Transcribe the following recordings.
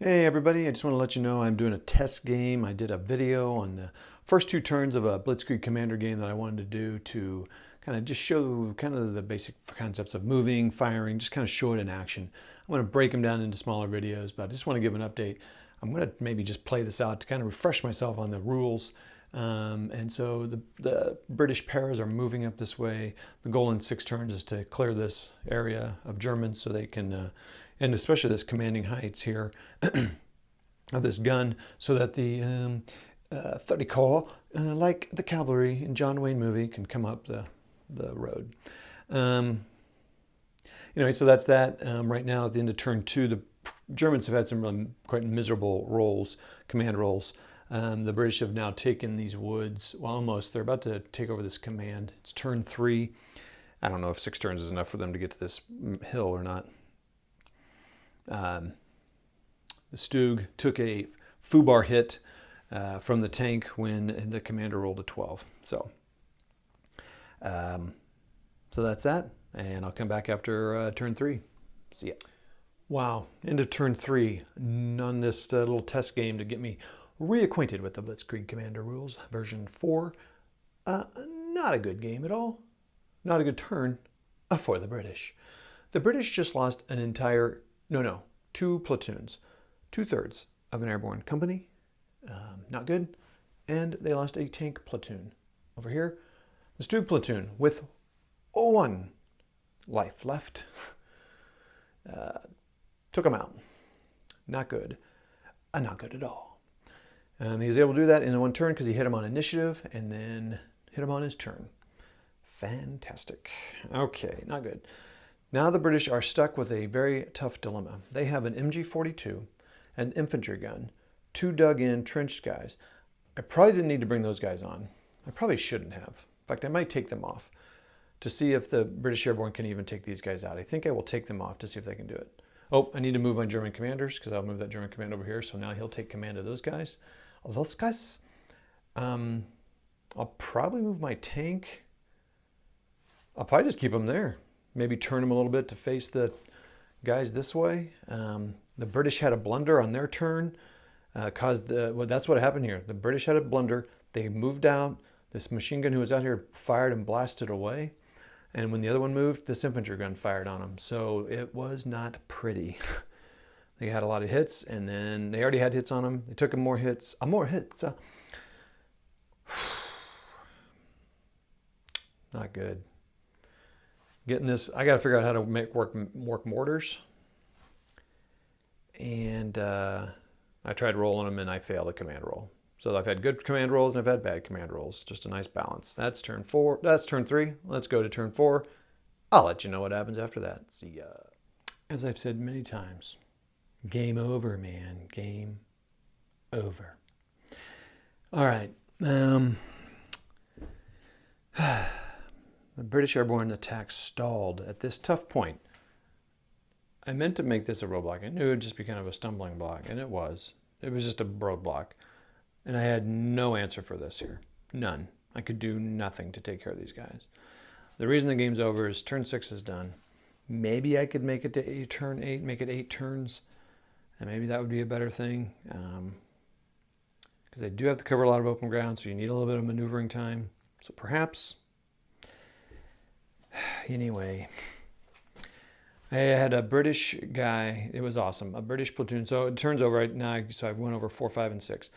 Hey everybody, I just want to let you know I'm doing a test game. I did a video on the first two turns of a Blitzkrieg Commander game that I wanted to do to kind of just show kind of the basic concepts of moving, firing, just kind of show it in action. I'm going to break them down into smaller videos, but I just want to give an update. I'm going to maybe just play this out to kind of refresh myself on the rules. And so the British paras are moving up this way. The goal in 6 turns is to clear this area of Germans so they can, and especially this commanding heights here of this gun, so that the 30 cal, like the cavalry in John Wayne movie, can come up the road. Anyway, so that's that. Right now, at the end of turn 2, the Germans have had some really quite miserable rolls, command rolls. The British have now taken these woods. Well, almost. They're about to take over this command. It's turn 3. I don't know if 6 turns is enough for them to get to this hill or not. The Stug took a foobar hit from the tank when the commander rolled a 12. So that's that. And I'll come back after turn 3. See ya. Wow, end of turn 3 on this little test game to get me reacquainted with the Blitzkrieg Commander rules, version 4. Not a good game at all. Not a good turn for the British. The British just lost an entire, no, 2 platoons, 2/3 of an airborne company. Not good. And they lost a tank platoon. Over here, the Stug platoon with 1 life left. Took him out. Not good. Not good at all. He was able to do that in 1 turn because he hit him on initiative and then hit him on his turn. Fantastic. Okay, not good. Now the British are stuck with a very tough dilemma. They have an MG42, an infantry gun, 2 dug-in trenched guys. I probably didn't need to bring those guys on. I probably shouldn't have. In fact, I might take them off to see if the British Airborne can even take these guys out. I think I will take them off to see if they can do it. Oh, I need to move my German commanders because I'll move that German command over here. So now he'll take command of those guys. I'll probably move my tank. I'll probably just keep them there. Maybe turn them a little bit to face the guys this way. The British had a blunder on their turn. That's what happened here. The British had a blunder. They moved out. This machine gun who was out here fired and blasted away. And when the other one moved, this infantry gun fired on them. So it was not pretty. They had a lot of hits, and then they already had hits on them. They took them more hits. Not good. Getting this, I got to figure out how to make work mortars. And I tried rolling them, and I failed a command roll. So I've had good command rolls and I've had bad command rolls. Just a nice balance. That's turn 4. That's turn 3. Let's go to turn 4. I'll let you know what happens after that. See ya. As I've said many times, game over, man. Game over. All right. The British Airborne attack stalled at this tough point. I meant to make this a roadblock. I knew it would just be kind of a stumbling block, and it was. It was just a roadblock. And I had no answer for this here. None. I could do nothing to take care of these guys. The reason the game's over is turn 6 is done. Maybe I could make it to turn 8, make it 8 turns. And maybe that would be a better thing. Because they do have to cover a lot of open ground, so you need a little bit of maneuvering time. So perhaps. Anyway. I had a British guy. It was awesome. A British platoon. So it turns over right now. So I've went over 4, 5, and 6.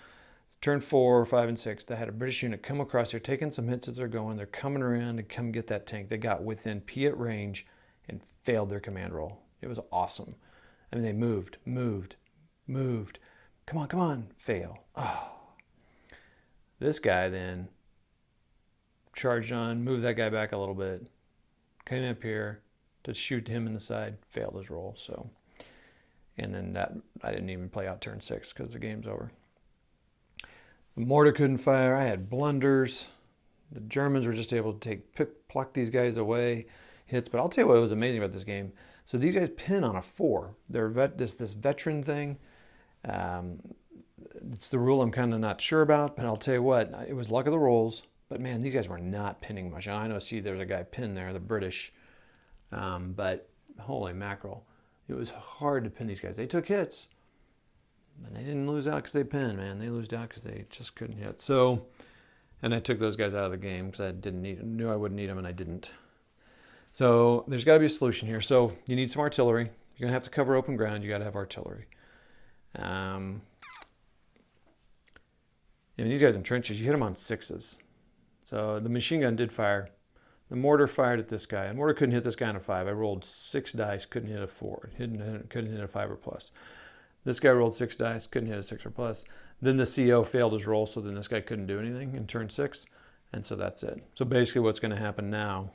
Turn 4, 5, and 6, they had a British unit come across. They're taking some hits as they're going. They're coming around to come get that tank. They got within Piat range and failed their command roll. It was awesome. I mean, they moved. Come on, fail. Oh. This guy then charged on, moved that guy back a little bit, came up here to shoot him in the side, failed his roll. So, and then that I didn't even play out turn 6 because the game's over. The mortar couldn't fire. I had blunders. The Germans were just able to pluck these guys away, hits. But I'll tell you what was amazing about this game. So these guys pin on a 4. They're this veteran thing. It's the rule I'm kind of not sure about, but I'll tell you what, it was luck of the rolls. But man, these guys were not pinning much. I know, see, there's a guy pinned there, the British. But holy mackerel, it was hard to pin these guys. They took hits. lose out because they pin, man. They lose out because they just couldn't hit. So, and I took those guys out of the game because I knew I wouldn't need them, and I didn't. So there's got to be a solution here. So you need some artillery. You're gonna have to cover open ground. You got to have artillery. These guys in trenches, you hit them on 6s. So the machine gun did fire. The mortar fired at this guy. The mortar couldn't hit this guy on a 5. I rolled 6 dice, couldn't hit a 4. Couldn't hit a 5 or plus. This guy rolled 6 dice, couldn't hit a 6 or plus. Then the CO failed his roll, so then this guy couldn't do anything in turn 6. And so that's it. So basically what's going to happen now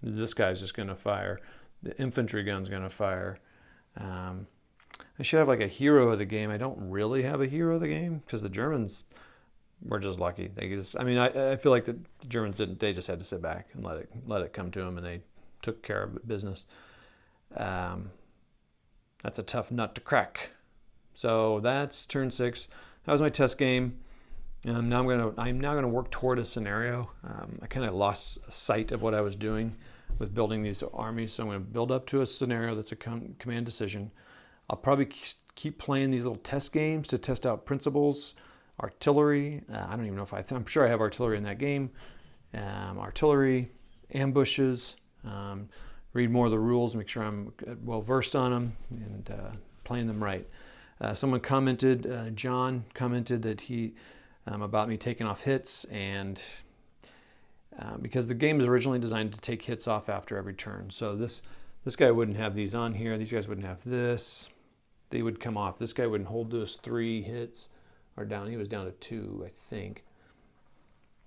is this guy's just going to fire. The infantry gun's going to fire. I should have like a hero of the game. I don't really have a hero of the game because the Germans were just lucky. I feel like the Germans didn't. They just had to sit back and let it come to them, and they took care of business. That's a tough nut to crack. So that's turn 6. That was my test game. I'm now gonna work toward a scenario. I kind of lost sight of what I was doing with building these armies, so I'm going to build up to a scenario that's a command decision. I'll probably keep playing these little test games to test out principles. Artillery, I don't even know if I'm sure I have artillery in that game. Artillery, ambushes, read more of the rules, make sure I'm well versed on them, and playing them right. Someone commented, John commented that about me taking off hits, and because the game is originally designed to take hits off after every turn. So this guy wouldn't have these on here. These guys wouldn't have this. They would come off. This guy wouldn't hold those 3 hits. Or down, he was down to 2, I think.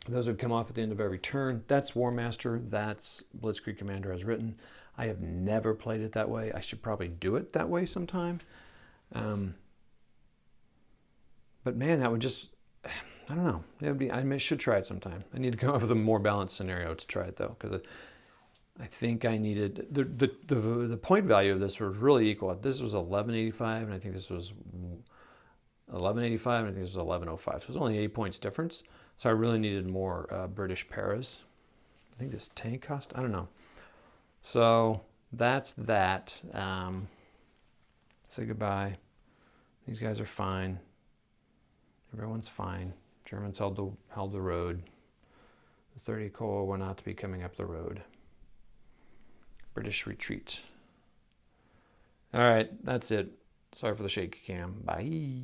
Those would come off at the end of every turn. That's War Master. That's Blitzkrieg Commander as written. I have never played it that way. I should probably do it that way sometime. But man, that would just, I don't know. I should try it sometime. I need to come up with a more balanced scenario to try it though, because I think I needed the point value of this was really equal. This was 1185, and I think this was 1185, and I think this was 1105. So it was only 8 points difference. So I really needed more British paras. I think this tank cost, I don't know. So that's that. Say goodbye. These guys are fine. Everyone's fine. Germans held the road. The 30 Corps were not to be coming up the road. British retreat. All right, that's it. Sorry for the shaky cam. Bye.